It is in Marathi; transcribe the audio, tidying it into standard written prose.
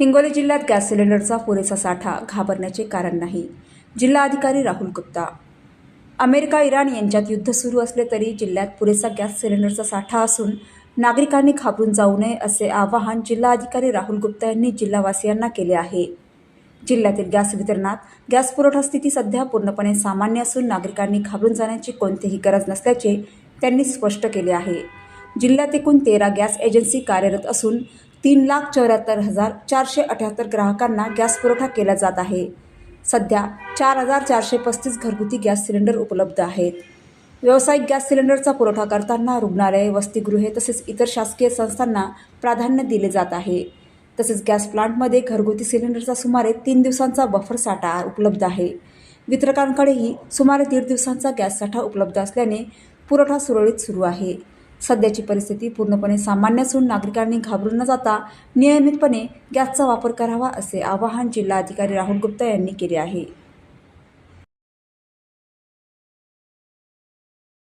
हिंगोली जिल्ह्यात गॅस सिलेंडरचा पुरेसा साठा घाबरण्याचे कारण नाही. जिल्हाधिकारी राहुल गुप्ता. अमेरिका इराण यांच्यात युद्ध सुरू असले तरी जिल्ह्यात पुरेसा गॅस सिलेंडरचा साठा असून नागरिकांनी घाबरून जाऊ नये असे आवाहन जिल्हाधिकारी राहुल गुप्ता यांनी जिल्हावासियांना केले आहे. जिल्ह्यातील गॅस वितरणात गॅस पुरवठा स्थिती सध्या पूर्णपणे सामान्य असून नागरिकांनी घाबरून जाण्याची कोणतीही गरज नसल्याचे त्यांनी स्पष्ट केले आहे. जिल्ह्यात एकूण 13 गॅस एजन्सी कार्यरत असून 3,74,478 ग्राहकांना गॅस पुरवठा केला जात आहे. सध्या 4,435 घरगुती गॅस सिलेंडर उपलब्ध आहेत. व्यावसायिक गॅस सिलेंडरचा पुरवठा करताना रुग्णालये, वसतिगृहे तसेच इतर शासकीय संस्थांना प्राधान्य दिले जात आहे. तसेच गॅस प्लांटमध्ये घरगुती सिलेंडरचा सुमारे 3 दिवसांचा बफर साठा उपलब्ध आहे. वितरकांकडेही सुमारे 1.5 दिवसांचा गॅस साठा उपलब्ध असल्याने पुरवठा सुरळीत सुरू आहे. सध्याची परिस्थिती पूर्णपणे सामान्य असून नागरिकांनी घाबरून न जाता नियमितपणे गॅसचा वापर करावा असे आवाहन जिल्हाधिकारी राहुल गुप्ता यांनी केले आहे.